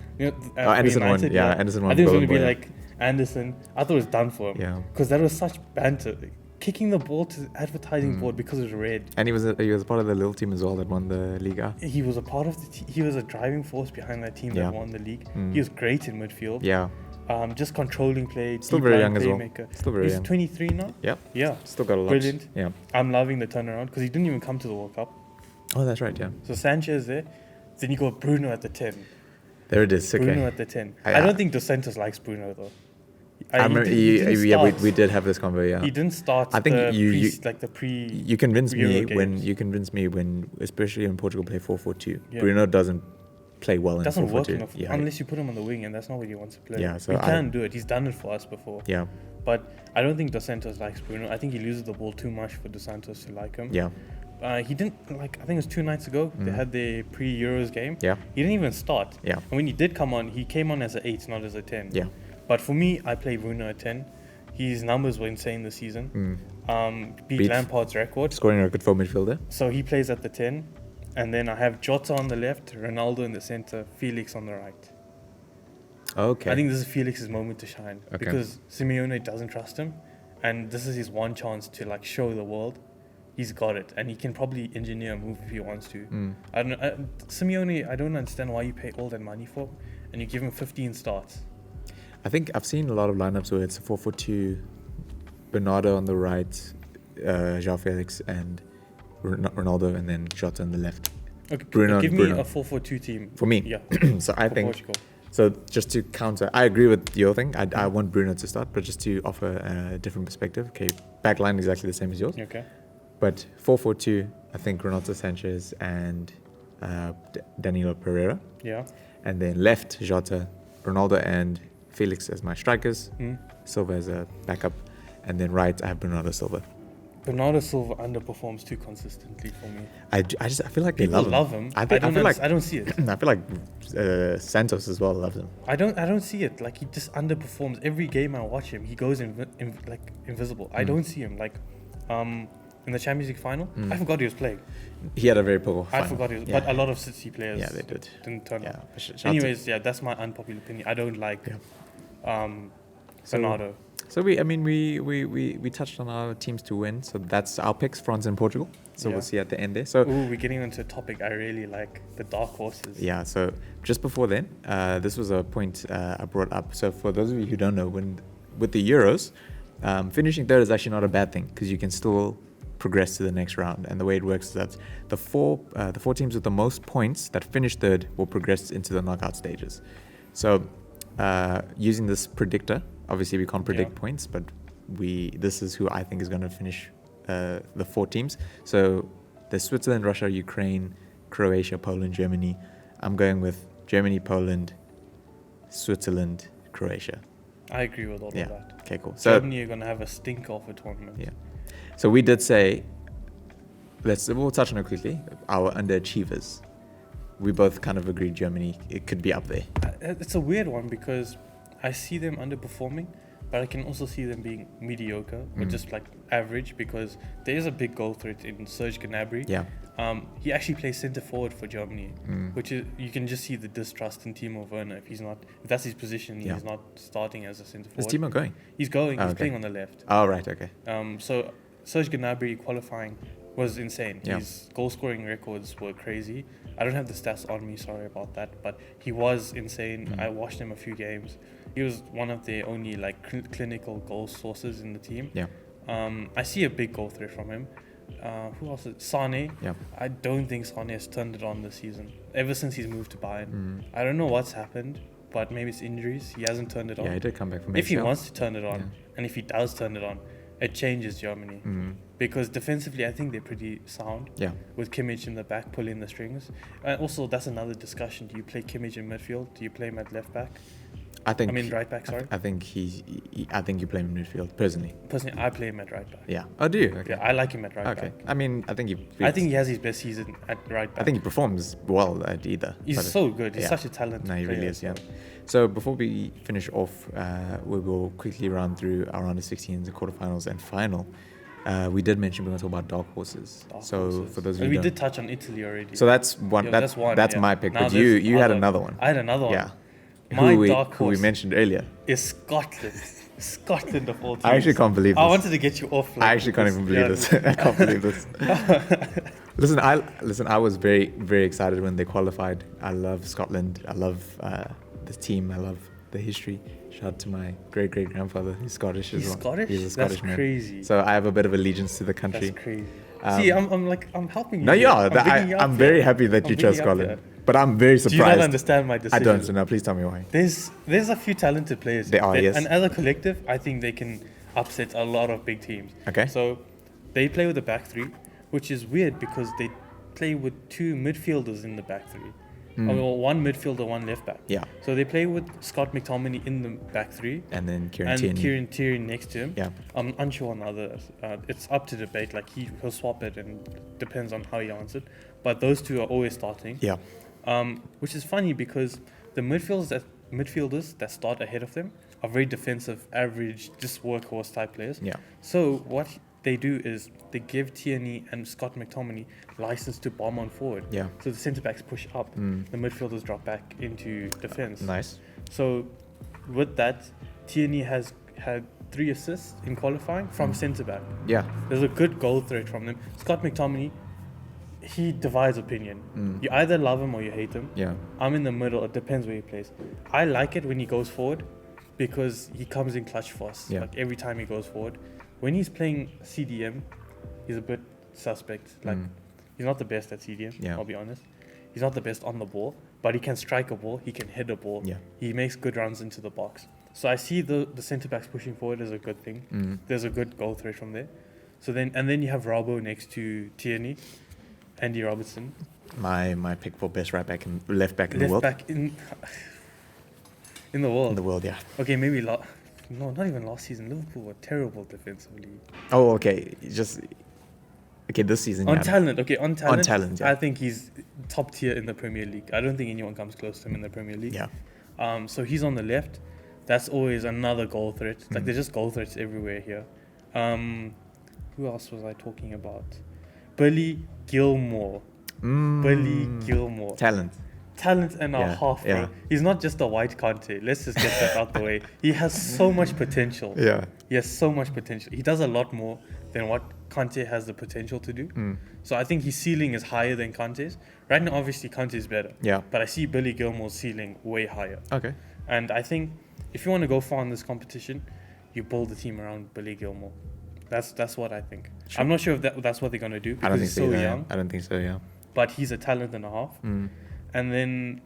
Anderson won. Yeah, Anderson won. I think it was going to be like Anderson. I thought it was done for him. Yeah. Because that was such banter. Kicking the ball to the advertising board because it was red. And he was part of the little team as well that won the Liga. He was a part of he was a driving force behind that team that won the league. He was great in midfield. Yeah. Just controlling play. Still very young as well. He's 23 now. Yep. Yeah. Still got a lot. Brilliant. Yeah. I'm loving the turnaround because he didn't even come to the World Cup. Oh, that's right. Yeah. So Sanchez there. Then you got Bruno at the 10. There it is. Okay. Bruno at the 10. I don't think Dos Santos likes Bruno though. I remember. We did have this convo. Yeah. He didn't start. I think You convinced me when especially when Portugal play 4-4-2. Yeah. Bruno doesn't play well in 4-4-2. Doesn't work enough unless you put him on the wing, and that's not what he wants to play. Yeah. So he can do it. He's done it for us before. Yeah. But I don't think Dos Santos likes Bruno. I think he loses the ball too much for Dos Santos to like him. Yeah. He didn't I think it was 2 nights ago. They had the pre-Euros game. Yeah. He didn't even start. Yeah. And when he did come on, he came on as an 8, not as a 10. Yeah. But for me, I play Bruno at 10. His numbers were insane this season. Beat Lampard's record. Scoring record for midfielder. So he plays at the 10. And then I have Jota on the left, Ronaldo in the center, Felix on the right. Okay. I think this is Felix's moment to shine Okay. because Simeone doesn't trust him, and this is his one chance to like show the world he's got it, and he can probably engineer a move if he wants to. I don't know, Simeone. I don't understand why you pay all that money for him and you give him 15 starts. I think I've seen a lot of lineups where it's a 4-4-2, Bernardo on the right, João Felix and Ronaldo, and then Jota on the left. Okay, Bruno give and me Bruno. a 4-4-2 team. For me. Yeah. So I For think, Portugal. so just to counter, I agree with your thing. I want Bruno to start, but just to offer a different perspective. Okay, back line exactly the same as yours. Okay. But 4-4-2, I think Renato Sanchez and Danilo Pereira. Yeah. And then left, Jota, Ronaldo and Felix as my strikers. Silva as a backup. And then right, I have Bernardo Silva. Bernardo Silva underperforms too consistently for me. I feel like People they love him. I don't see it. I feel like Santos as well loves him. I don't see it. Like he just underperforms every game I watch him. He goes like invisible. I don't see him like in the Champions League final. I forgot he was playing. He had a very poor final. I forgot he was, but a lot of City players they did. didn't turn up. Shout Anyways, that's my unpopular opinion. I don't like Bernardo. So we touched on our teams to win. So that's our picks, France and Portugal. So we'll see at the end there. So we're getting into a topic I really like, the dark horses. Yeah, so just before then, this was a point I brought up. So for those of you who don't know, with the Euros, finishing third is actually not a bad thing because you can still progress to the next round. And the way it works is that the four teams with the most points that finish third will progress into the knockout stages. So using this predictor, obviously we can't predict points, but this is who I think is going to finish the four teams. So there's Switzerland, Russia, Ukraine, Croatia, Poland, Germany. I'm going with Germany, Poland, Switzerland, Croatia. I agree with all of that. Okay, cool. So Germany are going to have a stinker of a tournament. Yeah. So we did say, we'll touch on it quickly, our underachievers. We both kind of agreed Germany, it could be up there. It's a weird one because I see them underperforming, but I can also see them being mediocre or just like average because there is a big goal threat in Serge Gnabry. Yeah. He actually plays centre forward for Germany, which is, you can just see the distrust in Timo Werner. If that's his position, he's not starting as a centre forward. Is Timo going? He's going. Oh, he's okay. playing on the left. Oh, right. Okay. So Serge Gnabry qualifying was insane. Yeah. His goal scoring records were crazy. I don't have the stats on me, sorry about that, but he was insane. I watched him a few games. He was one of the only like clinical goal sources in the team. Yeah. I see a big goal threat from him. Who else? Sane. Yeah. I don't think Sane has turned it on this season. Ever since he's moved to Bayern, I don't know what's happened, but maybe it's injuries. He hasn't turned it on. Yeah, he did come back from If he ACL. wants to turn it on, and if he does turn it on, it changes Germany. Because defensively, I think they're pretty sound. Yeah. With Kimmich in the back pulling the strings. And also, that's another discussion. Do you play Kimmich in midfield? Do you play him at left back? I mean right back, sorry. I think I think you play him in midfield, personally. Personally, I play him at right back. Yeah. Oh, do you? Okay. Yeah, I like him at right Okay. back. I mean, I think he has his best season at right back. I think he performs well at either. He's so good. He's such a talented No, he player. really is, yeah. So before we finish off, we will quickly run through our under 16s, the quarterfinals and final. We did mention we're going to talk about dark horses. For those of you we who did touch on Italy already. So that's one. Yeah, that's my pick. Now But you had another one. I had another one. Yeah. My who dark we horse mentioned earlier. is Scotland. Scotland of all teams. I actually can't believe this. I wanted to get you off. I actually can't even believe this. I can't believe this. Listen. I was very, very excited when they qualified. I love Scotland. I love the team. I love the history. Shout out to my great grandfather. He's Scottish as well. Scottish? He's a Scottish man. That's crazy. So I have a bit of allegiance to the country. That's crazy. See, I'm helping you. No, you are. I'm I'm very happy that you chose Scotland. But I'm very surprised. Do you not understand my decision? I don't. So now, please tell me why. There's a few talented players. There are, yes. And as a collective, I think they can upset a lot of big teams. Okay. So they play with the back three, which is weird because they play with two midfielders in the back three. Or one midfielder, one left back. Yeah. So they play with Scott McTominay in the back three. And then Kieran and Tierney. Kieran Tierney next to him. Yeah. I'm unsure on others. It's up to debate. Like he'll swap it and depends on how he answered. But those two are always starting. Yeah. Which is funny because the midfielders that start ahead of them are very defensive, average, just workhorse type players. Yeah. So what they do is they give Tierney and Scott McTominay license to bomb on forward. Yeah. So the centre backs push up, the midfielders drop back into defence. Nice. So with that, Tierney has had 3 assists in qualifying from centre back. Yeah. There's a good goal threat from them. Scott McTominay, he divides opinion. You either love him or you hate him. Yeah. I'm in the middle. It depends where he plays. I like it when he goes forward because he comes in clutch for us. Yeah. Like every time he goes forward. When he's playing CDM, he's a bit suspect. Like he's not the best at CDM, Yeah. I'll be honest. He's not the best on the ball, but he can strike a ball, he can hit a ball. Yeah. He makes good runs into the box. So I see the centre backs pushing forward as a good thing. There's a good goal threat from there. So then you have Rabo next to Tierney, Andy Robertson. My pick for best right back and left back in the world. Left back in the world. In the world, yeah. Okay, maybe no, not even last season. Liverpool were terrible defensively. Oh, okay. Okay, this season. On yeah. talent, yeah. I think he's top tier in the Premier League. I don't think anyone comes close to him in the Premier League. Yeah. So he's on the left. That's always another goal threat. Like there's just goal threats everywhere here. Who else was I talking about? Billy Gilmore. Billy Gilmore. Talent And a half, bro. Yeah. He's not just a white Kante. Let's just get that out the way. He has so much potential. Yeah. He has so much potential. He does a lot more than what Kante has the potential to do. So I think his ceiling is higher than Kante's. Right now, obviously, Kante is better. Yeah. But I see Billy Gilmore's ceiling way higher. Okay. And I think if you want to go far in this competition, you build the team around Billy Gilmore. That's what I think. Sure. I'm not sure if that's what they're going to do because I don't think he's so so either. young. I don't think so, yeah. But he's a talent and a half. And then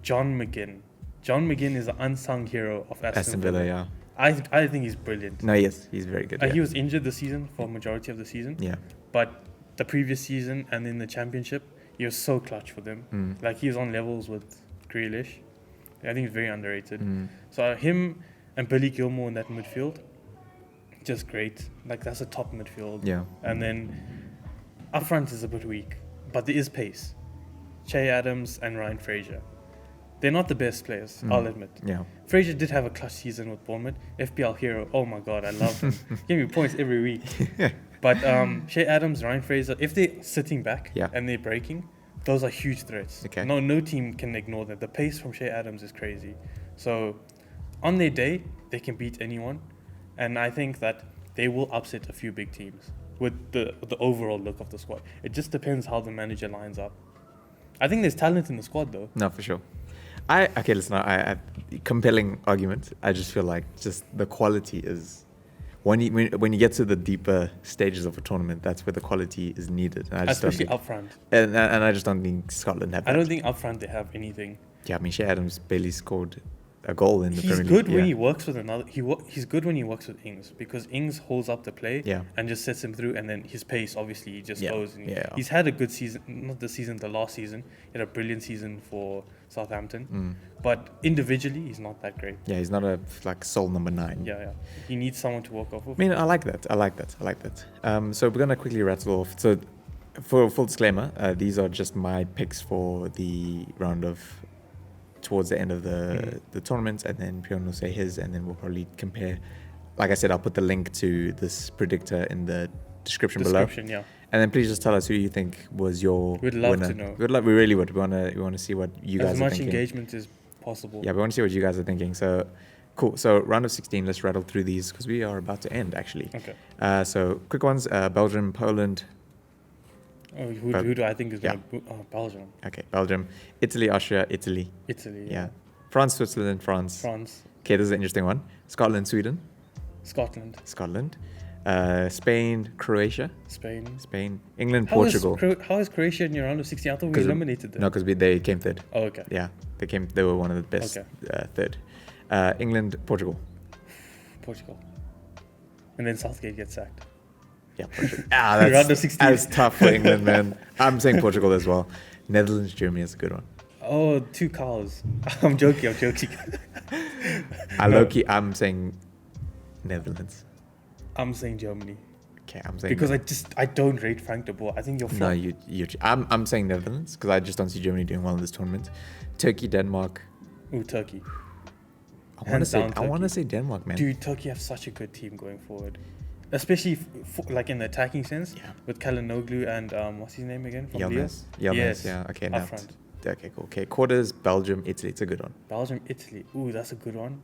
John McGinn. John McGinn is the unsung hero of Aston Villa. Yeah. I think he's brilliant. No, yes, he's very good. He was injured this season for a majority of the season. Yeah. But the previous season and in the championship, he was so clutch for them. Like he was on levels with Grealish. I think he's very underrated. So him and Billy Gilmore in that midfield, just great. Like that's a top midfield. Yeah. And then up front is a bit weak, but there is pace. Che Adams and Ryan Fraser. They're not the best players, I'll admit. Yeah. Fraser did have a clutch season with Bournemouth. FPL hero, oh my god, I love him. Give me points every week. But Che Adams, Ryan Fraser, if they're sitting back and they're breaking, those are huge threats. Okay. No team can ignore that. The pace from Che Adams is crazy. So on their day, they can beat anyone. And I think that they will upset a few big teams with the overall look of the squad. It just depends how the manager lines up. I think there's talent in the squad though. No, for sure. Listen, I compelling argument. I just feel like just the quality is when you get to the deeper stages of a tournament, that's where the quality is needed. And I just especially up front. And I just don't think Scotland have that. I don't think up front they have anything. Yeah, I mean, Shea Adams barely scored a goal in the Premier League. He's good when he works with another. He's good when he works with Ings because Ings holds up the play and just sets him through, and then his pace obviously he just goes. And he's had a good season, not the season, the last season. He had a brilliant season for Southampton, but individually he's not that great. Yeah, he's not a sole number 9. Yeah. He needs someone to work off of. I mean, I like that. So we're gonna quickly rattle off. So, for full disclaimer, these are just my picks for the round of. Towards the end of the tournament, and then Preoen will say his, and then we'll probably compare. Like I said, I'll put the link to this predictor in the description below. Yeah. And then please just tell us who you think was your We'd love winner. to know. We really would. We want to see what you guys are thinking. As much engagement as possible. Yeah, we want to see what you guys are thinking. So, cool. So round of 16. Let's rattle through these because we are about to end actually. Okay. So quick ones: Belgium, Poland. Oh, who do I think is going to... Belgium. Okay, Belgium. Italy, Austria, Italy. Italy, yeah. France, Switzerland, France. France. Okay, this is an interesting one. Scotland, Sweden. Scotland. Spain, Croatia. Spain. England, Portugal. How is Croatia in your round of 16? I thought we eliminated them. No, because they came third. Oh, okay. Yeah, they were one of the best third. England, Portugal. And then Southgate gets sacked. Yeah, Portugal. That's tough for England, man. I'm saying Portugal as well. Netherlands, Germany is a good one. Oh, 2 cows. I'm joking. I'm saying Netherlands. I'm saying Germany. Okay, I'm saying because I don't rate Frank de Boer. I think you're flawed. No, I'm saying Netherlands because I just don't see Germany doing well in this tournament. Turkey, Denmark. Ooh, Turkey. I want to say Denmark, man. Dude, Turkey have such a good team going forward. Especially in the attacking sense with Kalinoglu and what's his name again from Yilmaz. Yes. Yeah. Okay. Up front. Okay, cool. Okay, quarters, Belgium, Italy. It's a good one. Belgium, Italy. Ooh, that's a good one.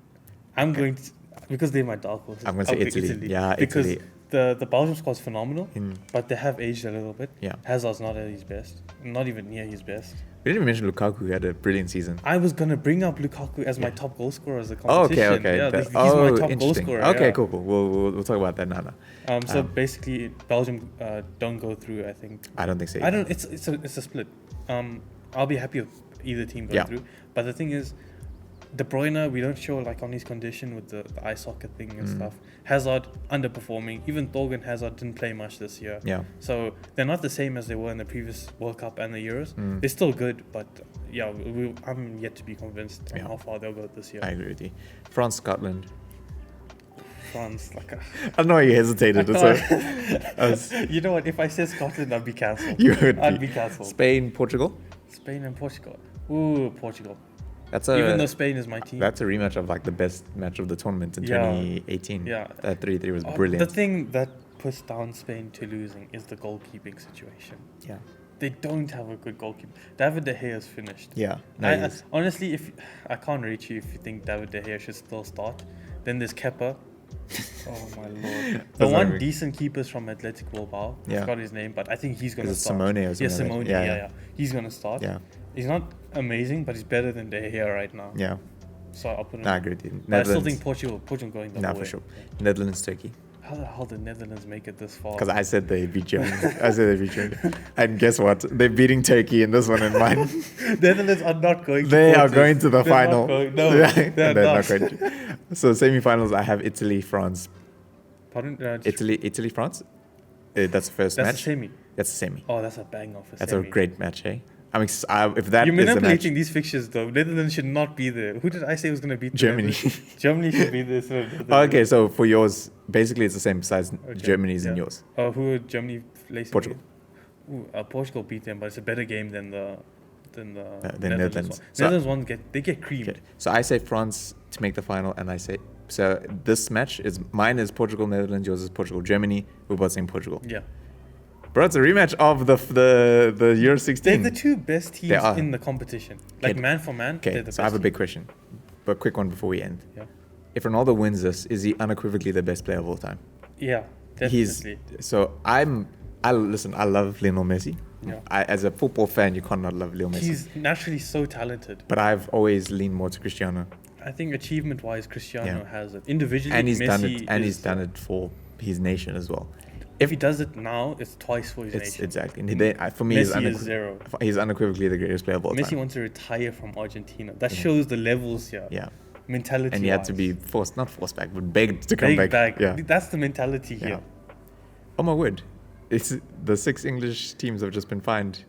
I'm going to, because they're my dark horses. I'm going to say Italy. Yeah, because Italy. the Belgium squad's phenomenal, Mm. but they have aged a little bit. Yeah. Hazard's not at his best. Not even near his best. We didn't even mention Lukaku, who had a brilliant season. I was going to bring up Lukaku as my top goal scorer as a Oh, competition. okay. Yeah, That- he's my top goal interesting. scorer. Okay, yeah. cool. We'll talk about that now. So basically, Belgium don't go through, I think. I don't think so. I don't. It's a split. I'll be happy if either team goes through. But the thing is, De Bruyne, we don't show like on his condition with the eye socket thing and stuff. Hazard underperforming. Even Thorgan Hazard didn't play much this year. Yeah. So they're not the same as they were in the previous World Cup and the Euros. They're still good, but yeah, I'm yet to be convinced on how far they'll go this year. I agree with you. France, Scotland. France, like I know you hesitated. you know what? If I said Scotland, I'd be cancelled. I'd be cancelled. Spain, Portugal. Spain and Portugal. Ooh, Portugal. Even though Spain is my team. That's a rematch of like the best match of the tournament in 2018. Yeah. That 3-3 was brilliant. The thing that puts down Spain to losing is the goalkeeping situation. Yeah. They don't have a good goalkeeper. David De Gea is finished. Yeah. Honestly, if I can't rate you if you think David De Gea should still start. Then there's Kepa. Oh my lord. The one decent keeper is from Athletic Bilbao. I forgot his name, but I think he's going to start. Simone or something. Yeah, Simone. Yeah. He's going to start. Yeah. He's not amazing, but he's better than De Gea right now. Yeah. So I'll put him. I agree with you. I still think Portugal going the whole way. For sure. Netherlands, Turkey. How the hell did Netherlands make it this far? Because I said they beat Germany. And guess what? They're beating Turkey in this one in mine. Netherlands are not going to They are going to the final. They're not. Going to. So semi-finals, I have Italy, France. Pardon? Italy, France? That's the first match. That's a semi. That's a semi. Oh, that's a bang off. That's a great match, eh? If that You're is manipulating these fixtures, though. Netherlands should not be there. Who did I say was going to beat Germany? Germany should be there. So okay, so for yours, basically it's the same besides Germany's and yours. Who are Germany facing? Portugal. Portugal beat them, but it's a better game than the Netherlands. Netherlands one get creamed. Okay. So I say France to make the final, and I say this match is mine is Portugal, Netherlands. Yours is Portugal, Germany. We're both saying Portugal. Yeah. Bro, it's a rematch of the Euro 16. They're the two best teams in the competition. Like man for man, they're the best. So I have a big question, but quick one before we end. Yeah. If Ronaldo wins this, is he unequivocally the best player of all time? Yeah, definitely. I love Lionel Messi. Yeah. As a football fan, you can't not love Lionel Messi. He's naturally so talented. But I've always leaned more to Cristiano. I think achievement-wise, Cristiano has it. Individually, and he's Messi done it for his nation as well. If he does it now, it's twice for his nation. Exactly. For me, Messi is zero. He's unequivocally the greatest player of all time. Messi wants to retire from Argentina. That shows the levels here. Yeah. Mentality. And he had to be not forced back, but begged to come back. Yeah. That's the mentality here. Oh my word. It's the 6 English teams have just been fined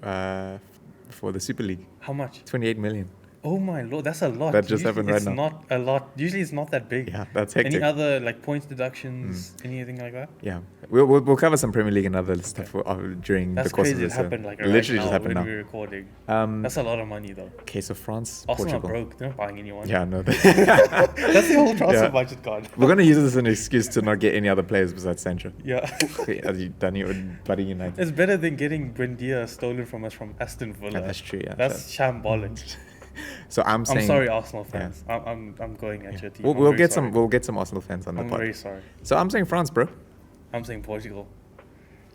for the Super League. How much? 28 million. Oh my lord, that's a lot. That just happened right now. It's not a lot. Usually it's not that big. Yeah, that's hectic. Any other points deductions, anything like that? Yeah, we'll cover some Premier League and other stuff during the course of this. That's crazy. It happened literally just happened now. We're recording. That's a lot of money though. Okay, so France, Arsenal Portugal. broke. They're not buying anyone. Yeah, no. That's the whole transfer budget gone. We're gonna use this as an excuse to not get any other players besides Sancho. Yeah. Okay, have you done your Buddy United? It's better than getting Buendia stolen from us from Aston Villa. That's true. Yeah, that's shambolic. So I'm saying. I'm sorry, Arsenal fans. Yeah. I'm going at your team. We'll get some Arsenal fans on the pod. I'm very sorry. So I'm saying France, bro. I'm saying Portugal.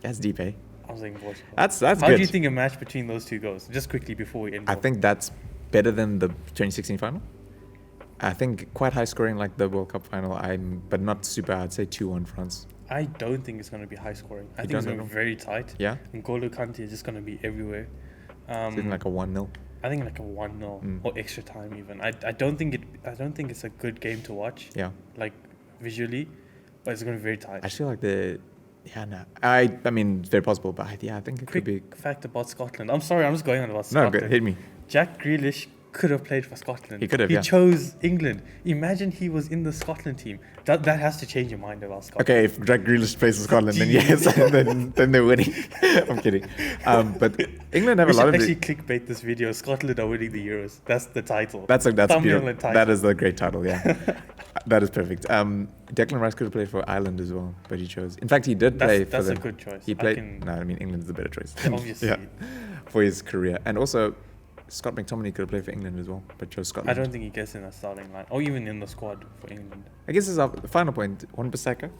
That's deep, eh? I'm saying Portugal. That's How good. do you think a match between those two goes? Just quickly before we end. I think that's better than the 2016 final. I think quite high scoring like the World Cup final. But not super. I'd say 2-1 France. I don't think it's going to be high scoring. I think it's going to be very tight. Yeah. And N'Golo Kante is just going to be everywhere. Something like a 1-0. I think like a 1-0 or extra time even. I don't think it's a good game to watch. Yeah. Like visually, but it's going to be very tight. I feel like I mean it's very possible, but I think it could be. Quick fact about Scotland. I'm sorry, I'm just going on about Scotland. No, good. Hit me. Jack Grealish could have played for Scotland. He could have. He chose England. Imagine he was in the Scotland team. That has to change your mind about Scotland. Okay, if Jack Grealish plays for Scotland, then yes, then they're winning. I'm kidding. But England have a lot of. We should actually clickbait this video. Scotland are winning the Euros. That's the title. That's beautiful. That is a great title. Yeah, that is perfect. Declan Rice could have played for Ireland as well, but he chose. In fact, he did play for them. That's a good choice. He played. No, I mean England's the better choice. Obviously. For his career, and also Scott McTominay could have played for England as well, but chose Scotland. I don't think he gets in a starting line or even in the squad for England. I guess this is our final point. Wan-Bissaka.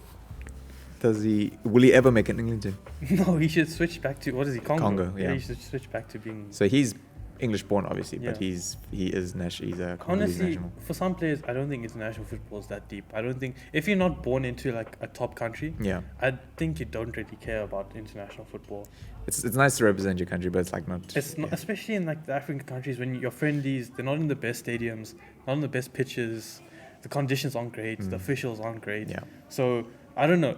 Will he ever make an England team? No, he should switch back to, what is he, Congo? Congo, yeah. He should switch back to being... So he's English born, obviously, but Yeah. he is national. He's a Congolese Honestly, national. for some players, I don't think international football is that deep. I don't think, if you're not born into like a top country, Yeah, I think you don't really care about international football. it's nice to represent your country, but it's like not. It's not, especially in like the African countries when your friendlies, they're not in the best stadiums, not in the best pitches, the conditions aren't great, the officials aren't great. Yeah, So I don't know.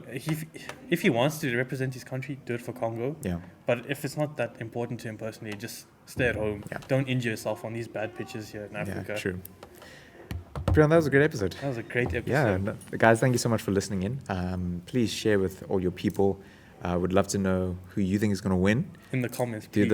If he wants to represent his country, do it for Congo. yeah. But if it's not that important to him personally, just stay at home. Yeah. Don't injure yourself on these bad pitches here in Africa. Yeah, true. Preoen, that was a great episode. That was a great episode. Yeah, guys, thank you so much for listening in. Please share with all your people. Would love to know who you think is going to win. In the comments, Do please.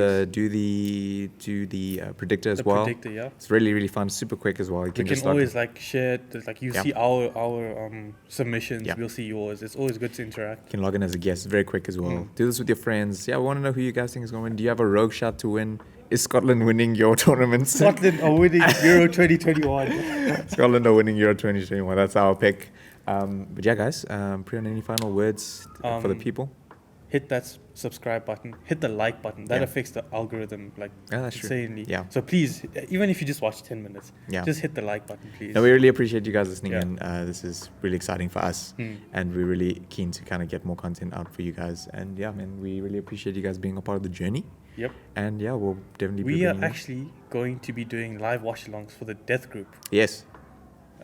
the predictor as the well. predictor, yeah. It's really, really fun, super quick as well. You We can can just start. always like share, like you Yeah. see our submissions, Yeah. we'll see yours. It's always good to interact. You can log in as a guest, very quick as well. Do this with your friends. Yeah, we want to know who you guys think is going to win. Do you have a rogue shot to win? Is Scotland winning your tournament? Scotland are winning Euro 2021. Scotland are winning Euro 2021. That's our pick. But yeah, guys, Preoen, any final words for the people? Hit that subscribe button, hit the like button. That Yeah. affects the algorithm like Yeah, that's true. insanely. Yeah. So please, even if you just watch 10 minutes, Yeah. just hit the like button, please. No, we really appreciate you guys listening Yeah. in. This is really exciting for us. And we're really keen to kind of get more content out for you guys. And yeah, man, we really appreciate you guys being a part of the journey. Yep. And yeah, we'll definitely be We are bringing you- actually going to be doing live watch-alongs for the Death Group. Yes.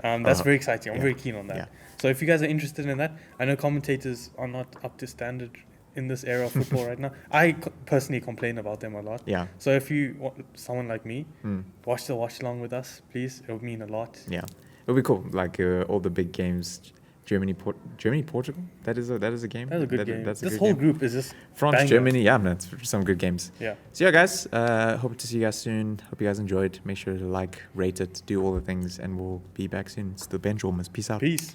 That's very exciting. I'm yeah. very keen on that. Yeah. So if you guys are interested in that, I know commentators are not up to standard in this era of football right now. I personally complain about them a lot. Yeah. So if you want someone like me, Mm. watch the watch-along with us, please. It would mean a lot. Yeah. It'll be cool. Like all the big games. Germany, Portugal. That is a game. That's a good game. That's a This good whole game. group is just France, banger. Germany. Yeah, man, it's some good games. Yeah. So yeah, guys. Hope to see you guys soon. Hope you guys enjoyed. Make sure to like, rate it, do all the things, and we'll be back soon. It's the Bench Warmers. Peace out. Peace.